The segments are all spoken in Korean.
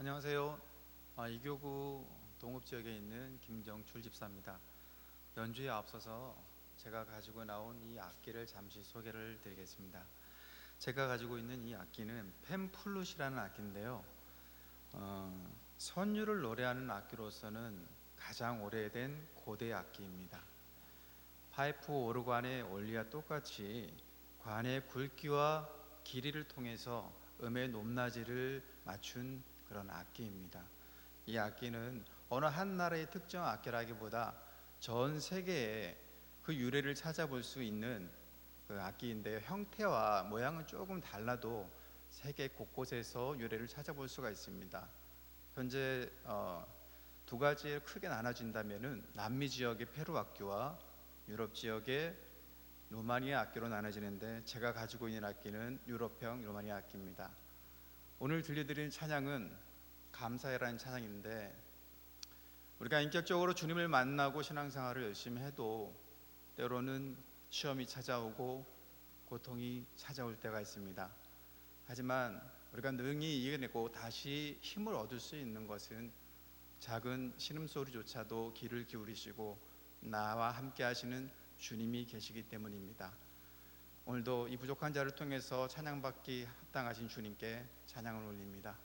안녕하세요. 이교구 동읍지역에 있는 김정출 집사입니다. 연주에 앞서서 제가 가지고 나온 이 악기를 잠시 소개를 드리겠습니다. 제가 가지고 있는 이 악기는 펜플룻이라는 악기인데요. 선율을 노래하는 악기로서는 가장 오래된 고대 악기입니다. 파이프 오르간의 원리와 똑같이 관의 굵기와 길이를 통해서 음의 높낮이를 맞춘 그런 악기입니다. 이 악기는 어느 한 나라의 특정 악기라기보다 전 세계에 그 유래를 찾아볼 수 있는 그 악기인데요. 형태와 모양은 조금 달라도 세계 곳곳에서 유래를 찾아볼 수가 있습니다. 현재 두 가지에 크게 나눠진다면은 남미 지역의 페루 악기와 유럽 지역의 루마니아 악기로 나눠지는데, 제가 가지고 있는 악기는 유럽형 루마니아 악기입니다. 오늘 들려드리는 찬양은 감사해라는 찬양인데, 우리가 인격적으로 주님을 만나고 신앙생활을 열심히 해도 때로는 시험이 찾아오고 고통이 찾아올 때가 있습니다. 하지만 우리가 능히 이겨내고 다시 힘을 얻을 수 있는 것은 작은 신음소리조차도 귀를 기울이시고 나와 함께 하시는 주님이 계시기 때문입니다. 오늘도 이 부족한 자를 통해서 찬양받기 합당하신 주님께 찬양을 올립니다.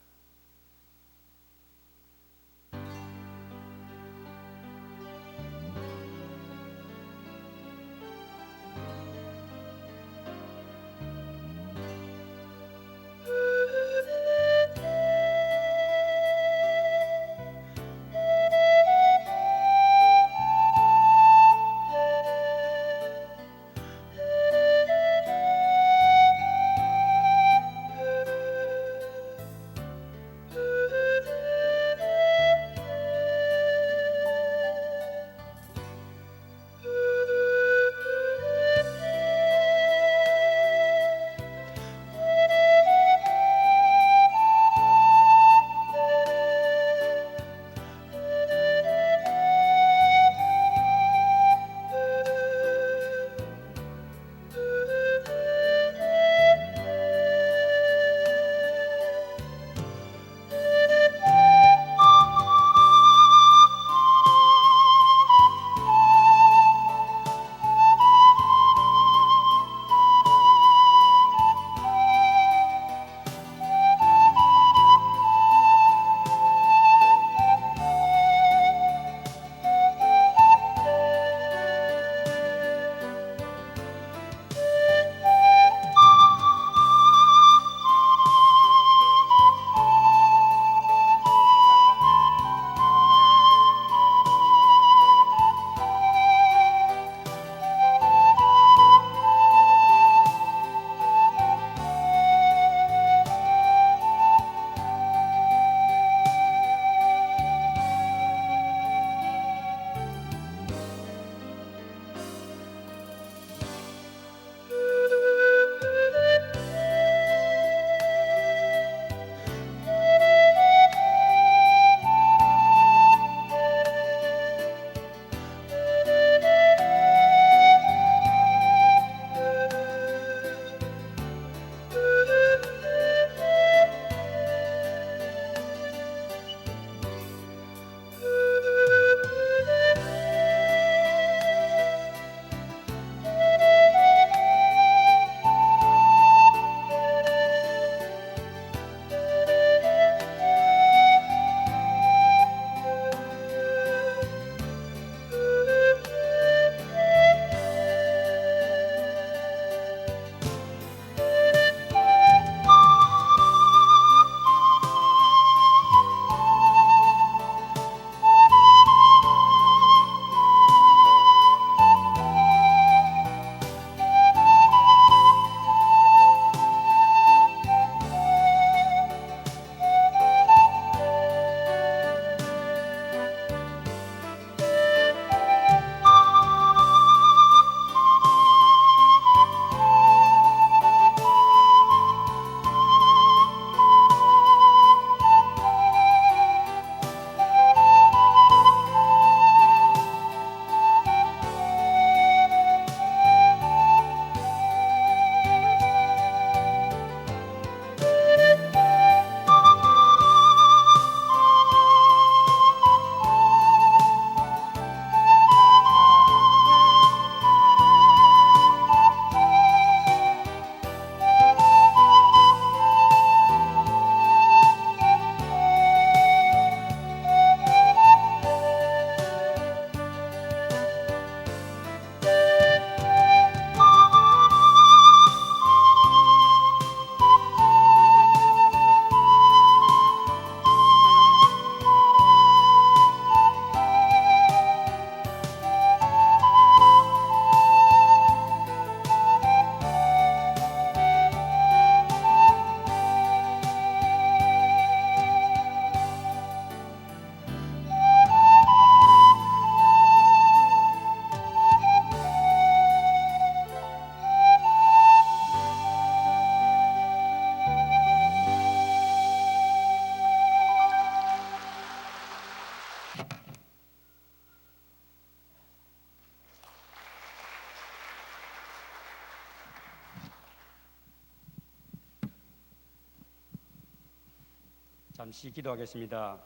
잠시 기도하겠습니다.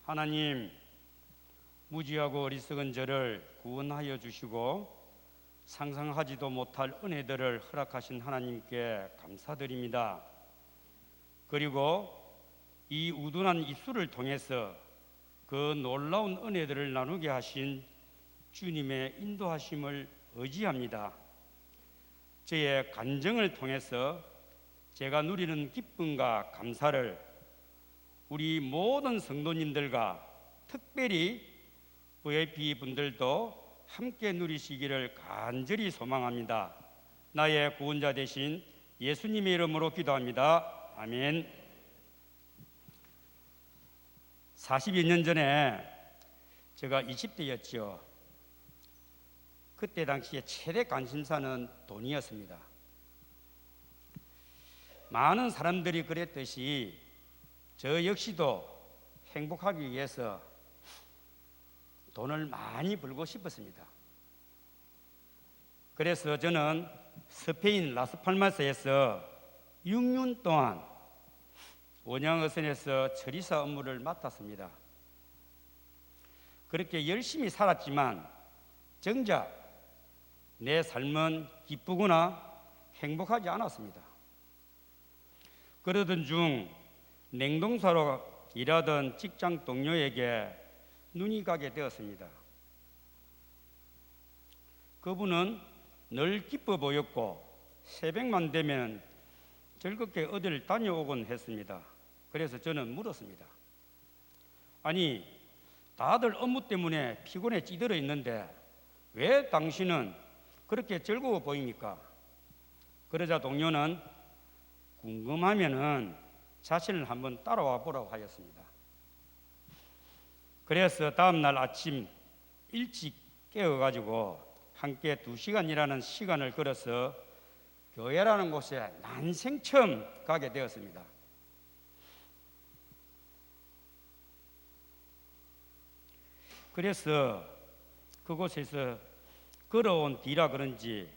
하나님, 무지하고 어리석은 저를 구원하여 주시고 상상하지도 못할 은혜들을 허락하신 하나님께 감사드립니다. 그리고 이 우둔한 입술을 통해서 그 놀라운 은혜들을 나누게 하신 주님의 인도하심을 의지합니다. 저의 간증을 통해서 제가 누리는 기쁨과 감사를 우리 모든 성도님들과 특별히 VIP 분들도 함께 누리시기를 간절히 소망합니다. 나의 구원자 되신 예수님의 이름으로 기도합니다. 아멘. 40여 년 전에 제가 20대였죠. 그때 당시에 최대 관심사는 돈이었습니다. 많은 사람들이 그랬듯이 저 역시도 행복하기 위해서 돈을 많이 벌고 싶었습니다. 그래서 저는 스페인 라스팔마스에서 6년 동안 원양어선에서 처리사 업무를 맡았습니다. 그렇게 열심히 살았지만 정작 내 삶은 기쁘거나 행복하지 않았습니다. 그러던 중 냉동사로 일하던 직장 동료에게 눈이 가게 되었습니다. 그분은 늘 기뻐 보였고 새벽만 되면 즐겁게 어디를 다녀오곤 했습니다. 그래서 저는 물었습니다. 아니, 다들 업무 때문에 피곤에 찌들어 있는데 왜 당신은 그렇게 즐거워 보입니까? 그러자 동료는 궁금하면은 자신을 한번 따라와 보라고 하였습니다. 그래서 다음 날 아침 일찍 깨어가지고 함께 2시간이라는 시간을 걸어서 교회라는 곳에 난생 처음 가게 되었습니다. 그래서 그곳에서 걸어온 뒤라 그런지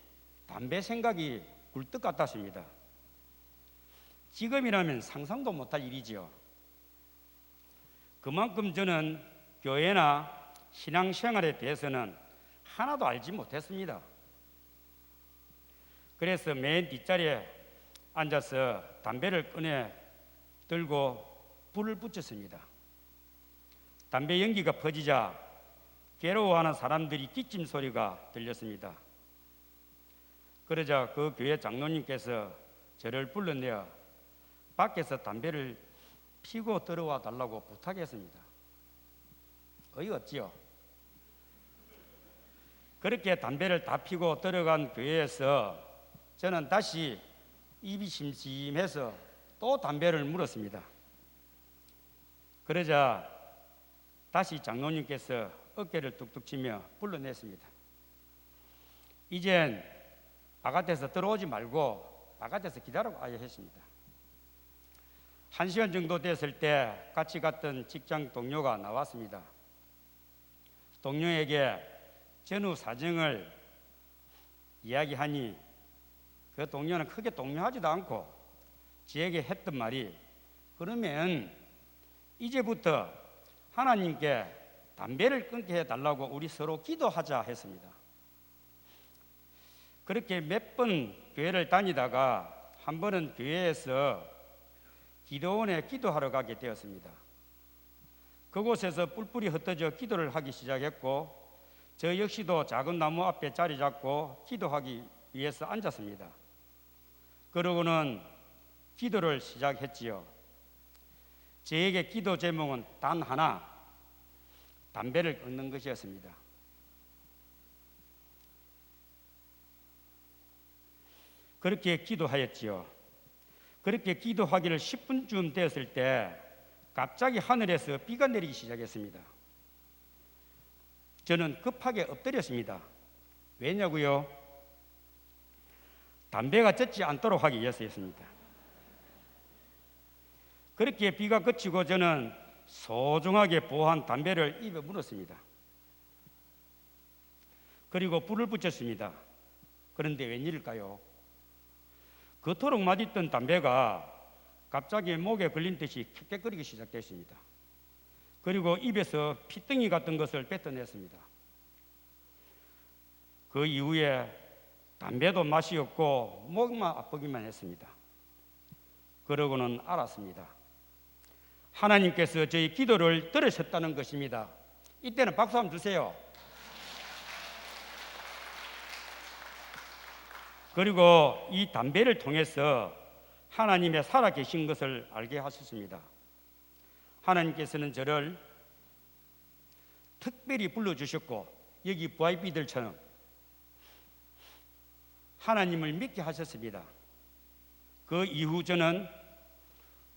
담배 생각이 굴뚝 같았습니다. 지금이라면 상상도 못할 일이지요. 그만큼 저는 교회나 신앙생활에 대해서는 하나도 알지 못했습니다. 그래서 맨 뒷자리에 앉아서 담배를 꺼내 들고 불을 붙였습니다. 담배 연기가 퍼지자 괴로워하는 사람들이 기침 소리가 들렸습니다. 그러자 그 교회 장로님께서 저를 불러내어 밖에서 담배를 피고 들어와 달라고 부탁했습니다. 어이없지요? 그렇게 담배를 다 피고 들어간 교회에서 저는 다시 입이 심심해서 또 담배를 물었습니다. 그러자 다시 장로님께서 어깨를 뚝뚝 치며 불러냈습니다. 이젠 바깥에서 들어오지 말고 바깥에서 기다리고 와야 했습니다. 1시간 정도 됐을 때 같이 갔던 직장 동료가 나왔습니다. 동료에게 전후 사정을 이야기하니 그 동료는 크게 동요하지도 않고 저에게 했던 말이 그러면 이제부터 하나님께 담배를 끊게 해달라고 우리 서로 기도하자 했습니다. 그렇게 몇 번 교회를 다니다가 한 번은 교회에서 기도원에 기도하러 가게 되었습니다. 그곳에서 뿔뿔이 흩어져 기도를 하기 시작했고 저 역시도 작은 나무 앞에 자리 잡고 기도하기 위해서 앉았습니다. 그러고는 기도를 시작했지요. 저에게 기도 제목은 단 하나, 담배를 끊는 것이었습니다. 그렇게 기도하였지요. 그렇게 기도하기를 10분쯤 되었을 때 갑자기 하늘에서 비가 내리기 시작했습니다. 저는 급하게 엎드렸습니다. 왜냐고요? 담배가 젖지 않도록 하기 위해서였습니다. 그렇게 비가 그치고 저는 소중하게 보호한 담배를 입에 물었습니다. 그리고 불을 붙였습니다. 그런데 웬일일까요? 그토록 맛있던 담배가 갑자기 목에 걸린 듯이 킥킥거리기 시작됐습니다. 그리고 입에서 피덩이 같은 것을 뱉어냈습니다. 그 이후에 담배도 맛이 없고 목만 아프기만 했습니다. 그러고는 알았습니다. 하나님께서 저희 기도를 들으셨다는 것입니다. 이때는 박수 한번 주세요. 그리고 이 담배를 통해서 하나님의 살아계신 것을 알게 하셨습니다. 하나님께서는 저를 특별히 불러주셨고 여기 VIP들처럼 하나님을 믿게 하셨습니다. 그 이후 저는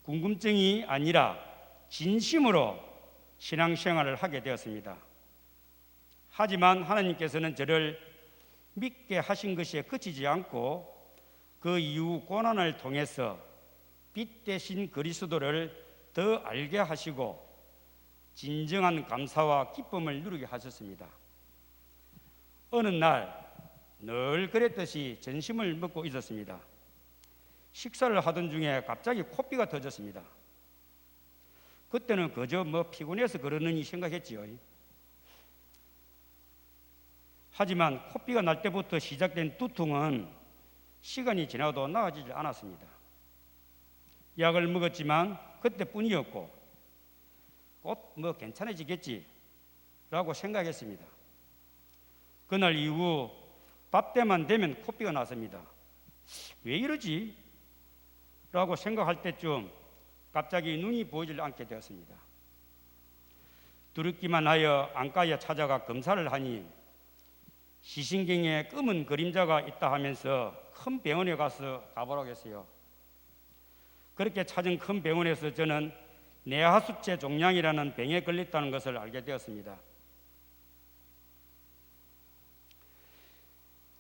궁금증이 아니라 진심으로 신앙생활을 하게 되었습니다. 하지만 하나님께서는 저를 믿게 하신 것에 그치지 않고 그 이후 고난을 통해서 빛 대신 그리스도를 더 알게 하시고 진정한 감사와 기쁨을 누리게 하셨습니다. 어느 날 늘 그랬듯이 점심을 먹고 있었습니다. 식사를 하던 중에 갑자기 코피가 터졌습니다. 그때는 그저 피곤해서 그러느니 생각했지요. 하지만 코피가 날 때부터 시작된 두통은 시간이 지나도 나아지지 않았습니다. 약을 먹었지만 그때뿐이었고 곧 괜찮아지겠지라고 생각했습니다. 그날 이후 밥 때만 되면 코피가 났습니다. 왜 이러지? 라고 생각할 때쯤 갑자기 눈이 보이질 않게 되었습니다. 두렵기만 하여 안과에 찾아가 검사를 하니 시신경에 검은 그림자가 있다 하면서 큰 병원에 가보라고 했어요. 그렇게 찾은 큰 병원에서 저는 뇌하수체 종양이라는 병에 걸렸다는 것을 알게 되었습니다.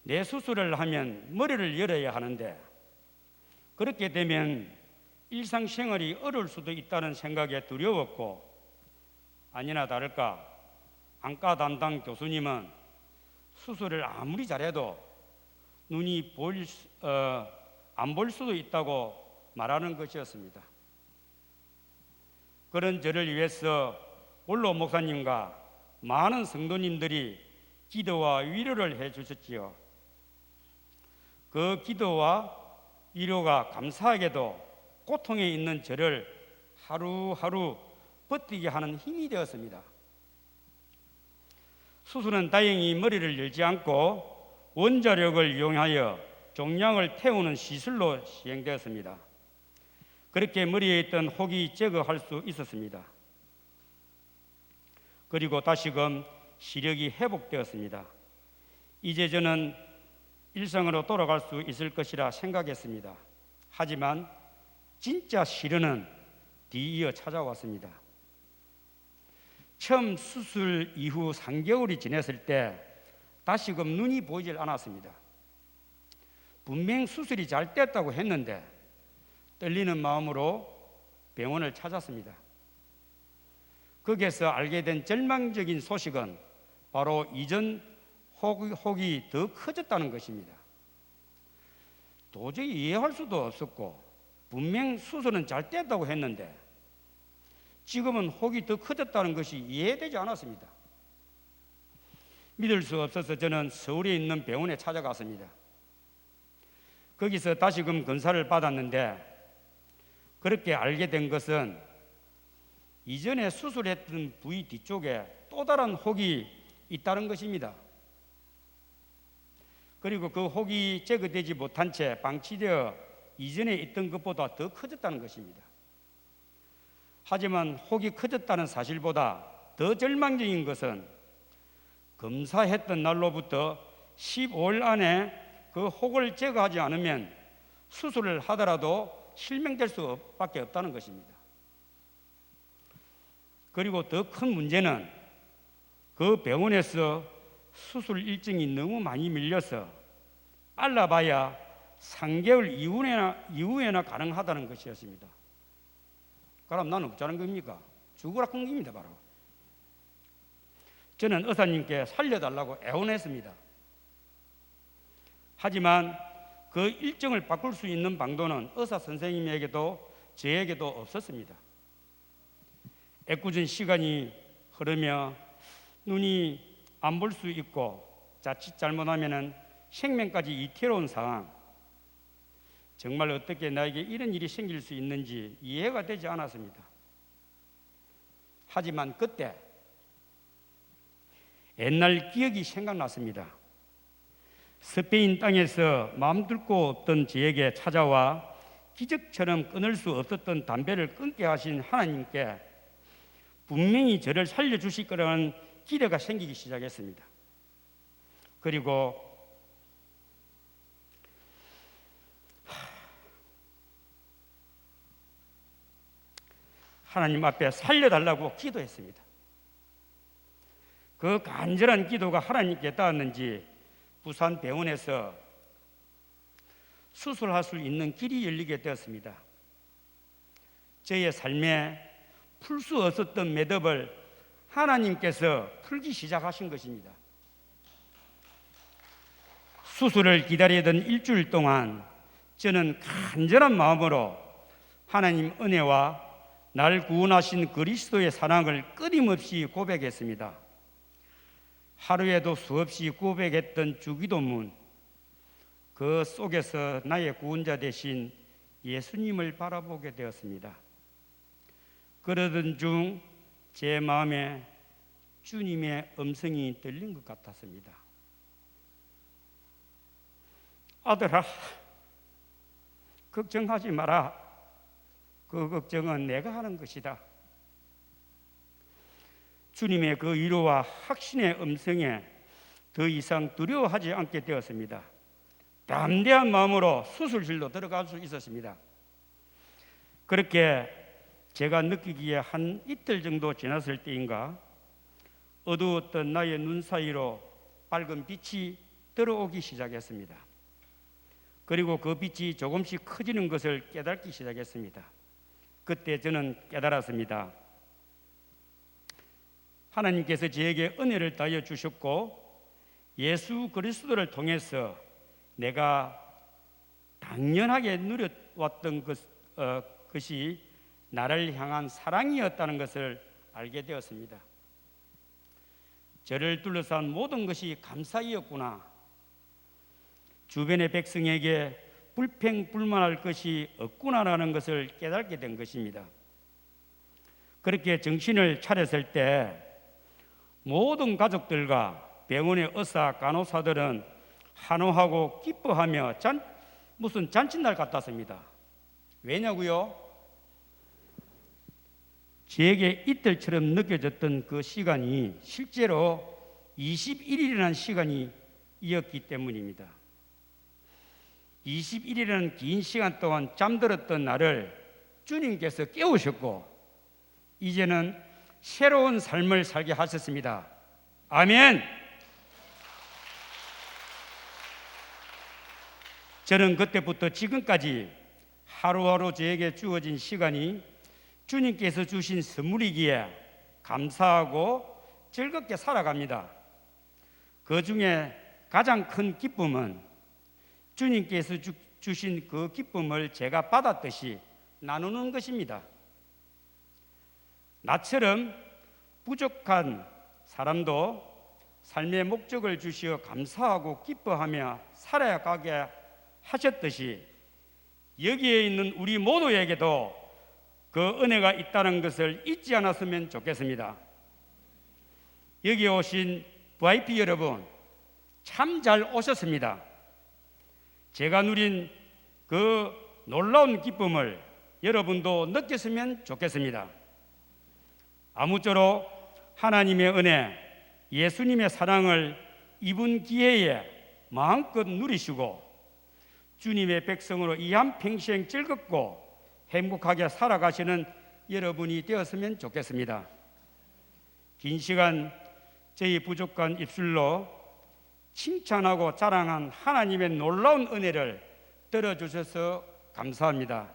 뇌 수술을 하면 머리를 열어야 하는데 그렇게 되면 일상생활이 어려울 수도 있다는 생각에 두려웠고 아니나 다를까 안과 담당 교수님은 수술을 아무리 잘해도 눈이 안 볼 수도 있다고 말하는 것이었습니다. 그런 저를 위해서 원로 목사님과 많은 성도님들이 기도와 위로를 해주셨지요. 그 기도와 위로가 감사하게도 고통에 있는 저를 하루하루 버티게 하는 힘이 되었습니다. 수술은 다행히 머리를 열지 않고 원자력을 이용하여 종양을 태우는 시술로 시행되었습니다. 그렇게 머리에 있던 혹이 제거할 수 있었습니다. 그리고 다시금 시력이 회복되었습니다. 이제 저는 일상으로 돌아갈 수 있을 것이라 생각했습니다. 하지만 진짜 시련은 뒤이어 찾아왔습니다. 처음 수술 이후 3개월이 지났을 때 다시금 눈이 보이질 않았습니다. 분명 수술이 잘 됐다고 했는데 떨리는 마음으로 병원을 찾았습니다. 거기에서 알게 된 절망적인 소식은 바로 이전 혹이 더 커졌다는 것입니다. 도저히 이해할 수도 없었고 분명 수술은 잘 됐다고 했는데 지금은 혹이 더 커졌다는 것이 이해되지 않았습니다. 믿을 수 없어서 저는 서울에 있는 병원에 찾아갔습니다. 거기서 다시금 검사를 받았는데 그렇게 알게 된 것은 이전에 수술했던 부위 뒤쪽에 또 다른 혹이 있다는 것입니다. 그리고 그 혹이 제거되지 못한 채 방치되어 이전에 있던 것보다 더 커졌다는 것입니다. 하지만 혹이 커졌다는 사실보다 더 절망적인 것은 검사했던 날로부터 15일 안에 그 혹을 제거하지 않으면 수술을 하더라도 실명될 수밖에 없다는 것입니다. 그리고 더 큰 문제는 그 병원에서 수술 일정이 너무 많이 밀려서 알라봐야 3개월 이후에나 가능하다는 것이었습니다. 그럼 나는 어쩌는 겁니까? 죽으라 큰 겁니다. 바로 저는 의사님께 살려달라고 애원했습니다. 하지만 그 일정을 바꿀 수 있는 방도는 의사 선생님에게도 저에게도 없었습니다. 애꿎은 시간이 흐르며 눈이 안 볼 수 있고 자칫 잘못하면 생명까지 위태로운 상황, 정말 어떻게 나에게 이런 일이 생길 수 있는지 이해가 되지 않았습니다. 하지만 그때 옛날 기억이 생각났습니다. 스페인 땅에서 마음 둘 곳 없던 저에게 찾아와 기적처럼 끊을 수 없었던 담배를 끊게 하신 하나님께 분명히 저를 살려주실 거라는 기대가 생기기 시작했습니다. 그리고 하나님 앞에 살려달라고 기도했습니다. 그 간절한 기도가 하나님께 닿았는지 부산 병원에서 수술할 수 있는 길이 열리게 되었습니다. 저의 삶에 풀 수 없었던 매듭을 하나님께서 풀기 시작하신 것입니다. 수술을 기다리던 일주일 동안 저는 간절한 마음으로 하나님 은혜와 날 구원하신 그리스도의 사랑을 끊임없이 고백했습니다. 하루에도 수없이 고백했던 주기도문, 그 속에서 나의 구원자 되신 예수님을 바라보게 되었습니다. 그러던 중 제 마음에 주님의 음성이 들린 것 같았습니다. 아들아, 걱정하지 마라. 그 걱정은 내가 하는 것이다. 주님의 그 위로와 확신의 음성에 더 이상 두려워하지 않게 되었습니다. 담대한 마음으로 수술실로 들어갈 수 있었습니다. 그렇게 제가 느끼기에 한 이틀 정도 지났을 때인가 어두웠던 나의 눈 사이로 밝은 빛이 들어오기 시작했습니다. 그리고 그 빛이 조금씩 커지는 것을 깨닫기 시작했습니다. 그때 저는 깨달았습니다. 하나님께서 저에게 은혜를 다하여 주셨고 예수 그리스도를 통해서 내가 당연하게 누려왔던 것이 나를 향한 사랑이었다는 것을 알게 되었습니다. 저를 둘러싼 모든 것이 감사이었구나. 주변의 백성에게 불평불만할 것이 없구나라는 것을 깨닫게 된 것입니다. 그렇게 정신을 차렸을 때 모든 가족들과 병원의 의사, 간호사들은 환호하고 기뻐하며 무슨 잔칫날 같았습니다. 왜냐고요? 저에게 이틀처럼 느껴졌던 그 시간이 실제로 21일이라는 시간이 이었기 때문입니다. 21일이라는 긴 시간 동안 잠들었던 나를 주님께서 깨우셨고 이제는 새로운 삶을 살게 하셨습니다. 아멘. 저는 그때부터 지금까지 하루하루 저에게 주어진 시간이 주님께서 주신 선물이기에 감사하고 즐겁게 살아갑니다. 그 중에 가장 큰 기쁨은 주님께서 주신 그 기쁨을 제가 받았듯이 나누는 것입니다. 나처럼 부족한 사람도 삶의 목적을 주시어 감사하고 기뻐하며 살아가게 하셨듯이 여기에 있는 우리 모두에게도 그 은혜가 있다는 것을 잊지 않았으면 좋겠습니다. 여기 오신 VIP 여러분, 참 잘 오셨습니다. 제가 누린 그 놀라운 기쁨을 여러분도 느꼈으면 좋겠습니다. 아무쪼록 하나님의 은혜, 예수님의 사랑을 이번 기회에 마음껏 누리시고 주님의 백성으로 이 한평생 즐겁고 행복하게 살아가시는 여러분이 되었으면 좋겠습니다. 긴 시간 저희 부족한 입술로 칭찬하고 자랑한 하나님의 놀라운 은혜를 들어주셔서 감사합니다.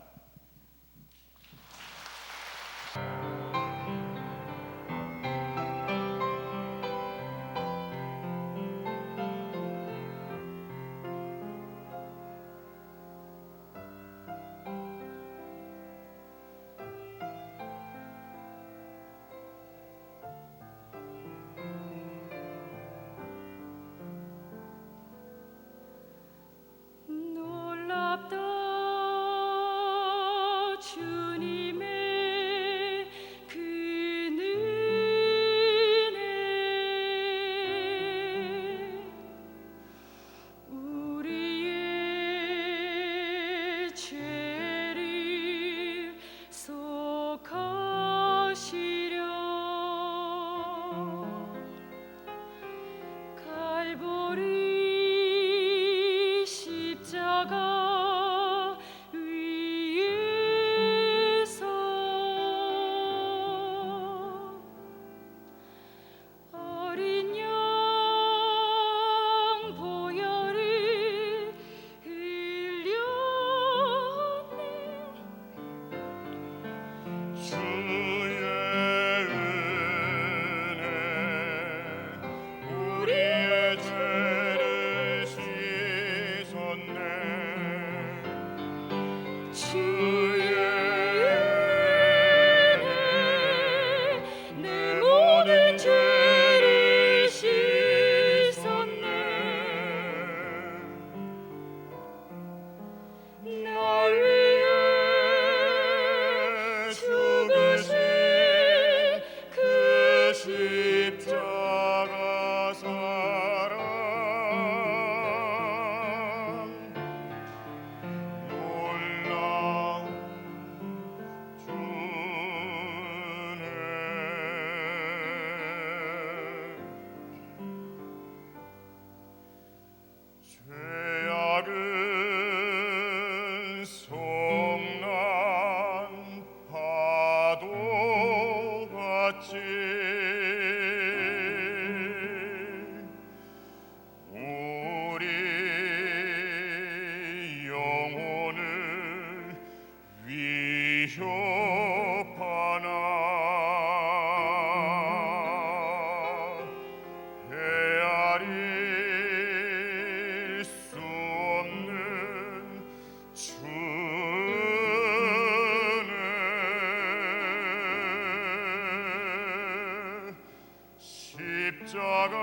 십자가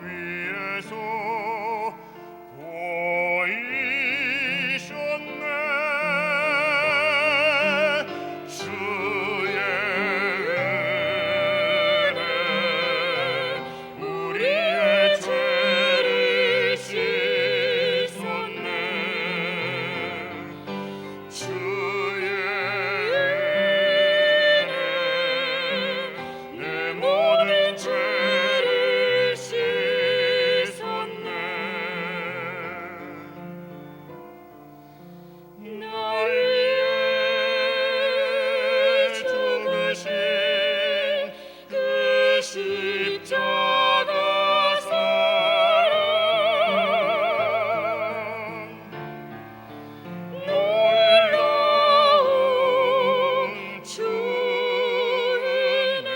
위에서 보이셨네. 주의 은혜 우리의 죄를 씻었네. 주의 은혜 내 모든 죄를 씻었네. 날 위해 죽으신 그 십자가 사랑 놀라운 주 은혜.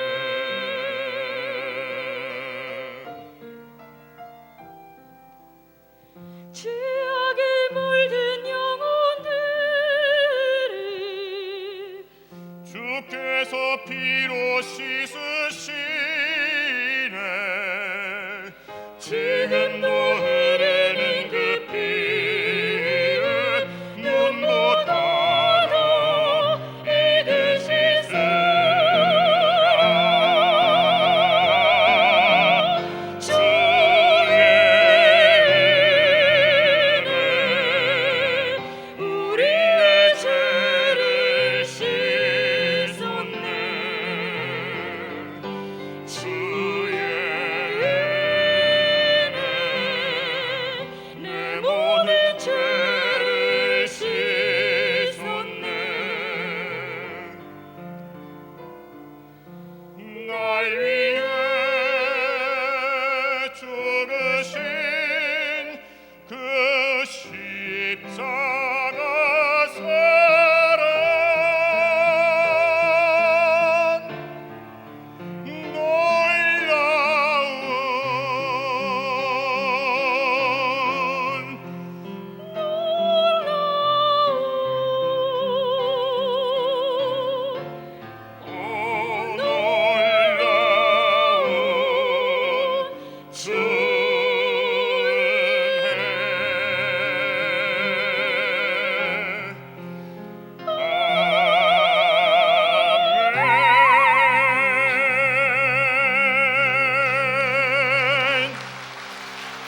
죄악에 물든 영혼들을 주께서 피로 씻으시네. 지금도